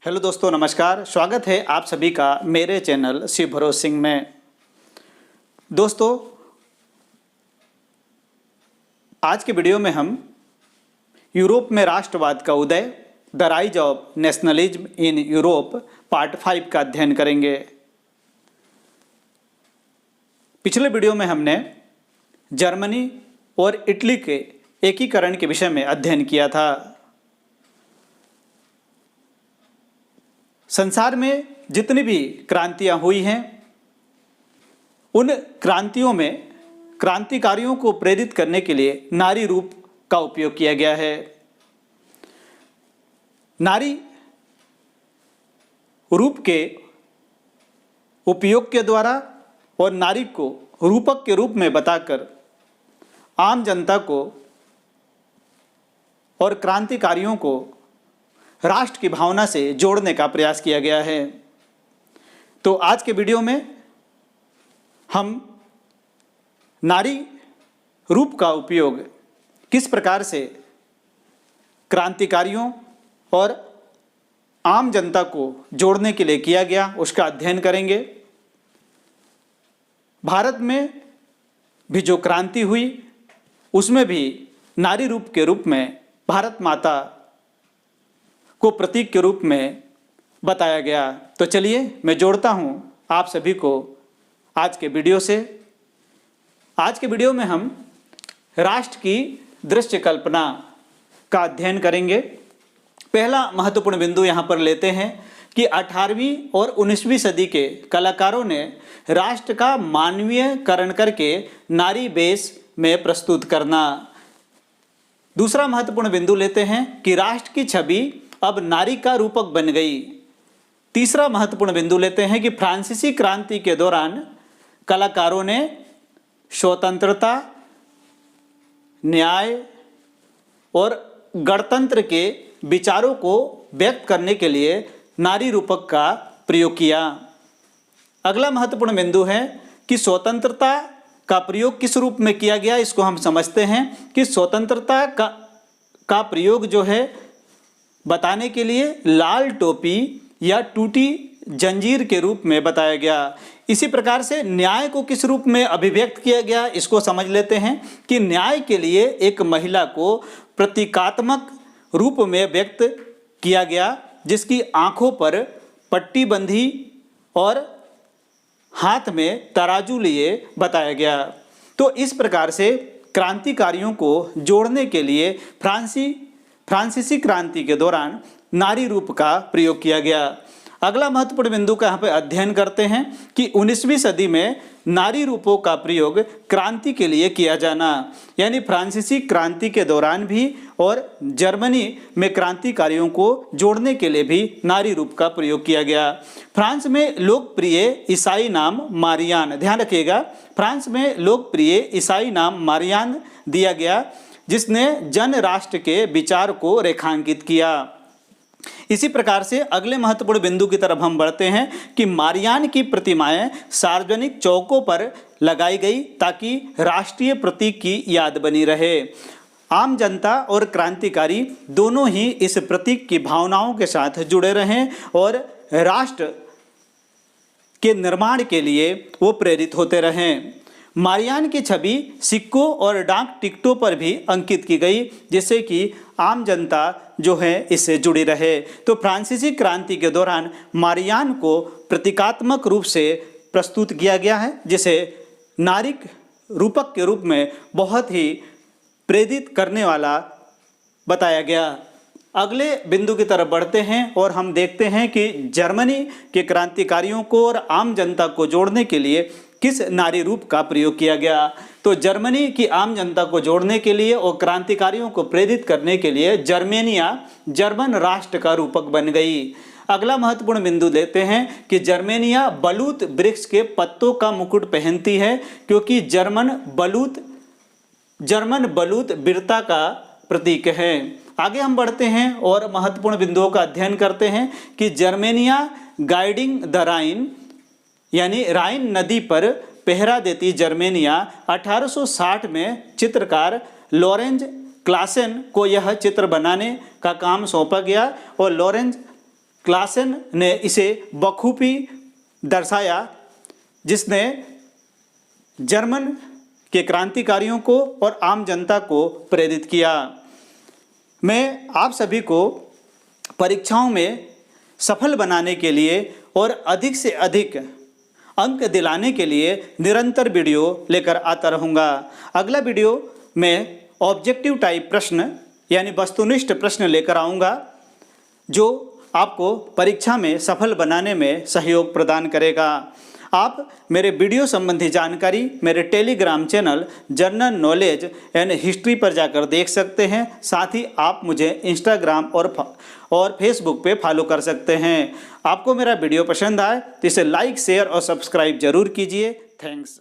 Hello दोस्तों, नमस्कार। स्वागत है आप सभी का मेरे चैनल शिव भरोसे सिंह में। दोस्तों, आज के वीडियो में हम यूरोप में राष्ट्रवाद का उदय, the rise of nationalism in Europe, part 5 का अध्ययन करेंगे। पिछले वीडियो में हमने जर्मनी और इटली के एकीकरण के विषय में अध्ययन किया था। संसार में जितनी भी क्रांतियां हुई हैं, उन क्रांतियों में क्रांतिकारियों को प्रेरित करने के लिए नारी रूप का उपयोग किया गया है। नारी रूप के उपयोग के द्वारा और नारी को रूपक के रूप में बताकर आम जनता को और क्रांतिकारियों को राष्ट्र की भावना से जोड़ने का प्रयास किया गया है। तो आज के वीडियो में हम नारी रूप का उपयोग किस प्रकार से क्रांतिकारियों और आम जनता को जोड़ने के लिए किया गया, उसका अध्ययन करेंगे। भारत में भी जो क्रांति हुई, उसमें भी नारी रूप के रूप में भारत माता को प्रतीक के रूप में बताया गया। तो चलिए मैं जोड़ता हूं आप सभी को आज के वीडियो से। आज के वीडियो में हम राष्ट्र की दृश्य कल्पना का अध्ययन करेंगे। पहला महत्वपूर्ण बिंदु यहां पर लेते हैं कि 18वीं और 19वीं सदी के कलाकारों ने राष्ट्र का मानवीयकरण करके नारी वेश में प्रस्तुत करना। दूसरा महत्वपूर्ण बिंदु लेते हैं कि राष्ट्र की छवि अब नारी का रूपक बन गई। तीसरा महत्वपूर्ण बिंदु लेते हैं कि फ्रांसीसी क्रांति के दौरान कलाकारों ने स्वतंत्रता, न्याय और गणतंत्र के विचारों को व्यक्त करने के लिए नारी रूपक का प्रयोग किया। अगला महत्वपूर्ण बिंदु है कि स्वतंत्रता का प्रयोग किस रूप में किया गया, इसको हम समझते हैं कि स्वतंत्रता का प्रयोग जो है बताने के लिए लाल टोपी या टूटी जंजीर के रूप में बताया गया। इसी प्रकार से न्याय को किस रूप में अभिव्यक्त किया गया, इसको समझ लेते हैं कि न्याय के लिए एक महिला को प्रतीकात्मक रूप में व्यक्त किया गया, जिसकी आंखों पर पट्टी बंधी और हाथ में तराजू लिए बताया गया। तो इस प्रकार से क्रांतिकारियों को जोड़ने के लिए फ्रांसीसी क्रांति के दौरान नारी रूप का प्रयोग किया गया। अगला महत्वपूर्ण बिंदु का यहाँ पे अध्ययन करते हैं कि 19वीं सदी में नारी रूपों का प्रयोग क्रांति के लिए किया जाना, यानी फ्रांसीसी क्रांति के दौरान भी और जर्मनी में क्रांतिकारियों को जोड़ने के लिए भी नारी रूप का प्रयोग किया गया। फ्रांस में लोकप्रिय ईसाई नाम मारियान, ध्यान रखिएगा, फ्रांस में लोकप्रिय ईसाई नाम मारियान दिया गया, जिसने जन राष्ट्र के विचार को रेखांकित किया। इसी प्रकार से अगले महत्वपूर्ण बिंदु की तरफ हम बढ़ते हैं कि मारियान की प्रतिमाएं सार्वजनिक चौकों पर लगाई गई ताकि राष्ट्रीय प्रतीक की याद बनी रहे। आम जनता और क्रांतिकारी दोनों ही इस प्रतीक की भावनाओं के साथ जुड़े रहें और राष्ट्र के निर्माण के लिए वो प्रेरित होते रहें। मारियान की छवि सिक्कों और डाक टिकटों पर भी अंकित की गई, जिससे कि आम जनता जो है इससे जुड़ी रहे। तो फ्रांसीसी क्रांति के दौरान मारियान को प्रतीकात्मक रूप से प्रस्तुत किया गया है, जिसे नारी रूपक के रूप में बहुत ही प्रेरित करने वाला बताया गया। अगले बिंदु की तरफ बढ़ते हैं और हम देखते हैं कि जर्मनी के क्रांतिकारियों को और आम जनता को जोड़ने के लिए किस नारी रूप का प्रयोग किया गया। तो जर्मनी की आम जनता को जोड़ने के लिए और क्रांतिकारियों को प्रेरित करने के लिए जर्मेनिया जर्मन राष्ट्र का रूपक बन गई। अगला महत्वपूर्ण बिंदु लेते हैं कि जर्मेनिया बलूत वृक्ष के पत्तों का मुकुट पहनती है, क्योंकि जर्मन बलूत वीरता का प्रतीक है। आगे हम बढ़ते हैं और महत्वपूर्ण बिंदुओं का अध्ययन करते हैं कि जर्मेनिया गाइडिंग द राइन, यानी राइन नदी पर पहरा देती जर्मेनिया 1860 में चित्रकार लॉरेंज क्लासेन को यह चित्र बनाने का काम सौंपा गया और लॉरेंज क्लासेन ने इसे बखूबी दर्शाया, जिसने जर्मन के क्रांतिकारियों को और आम जनता को प्रेरित किया। मैं आप सभी को परीक्षाओं में सफल बनाने के लिए और अधिक से अधिक अंक दिलाने के लिए निरंतर वीडियो लेकर आता रहूँगा। अगला वीडियो में ऑब्जेक्टिव टाइप प्रश्न यानी वस्तुनिष्ठ प्रश्न लेकर आऊँगा, जो आपको परीक्षा में सफल बनाने में सहयोग प्रदान करेगा। आप मेरे वीडियो संबंधी जानकारी मेरे Telegram channel general knowledge and history पर जाकर देख सकते हैं। साथ ही आप मुझे इंस्टाग्राम और फेसबुक पे फॉलो कर सकते हैं। आपको मेरा वीडियो पसंद आए तो इसे लाइक, शेयर और सब्सक्राइब जरूर कीजिए। थैंक्स।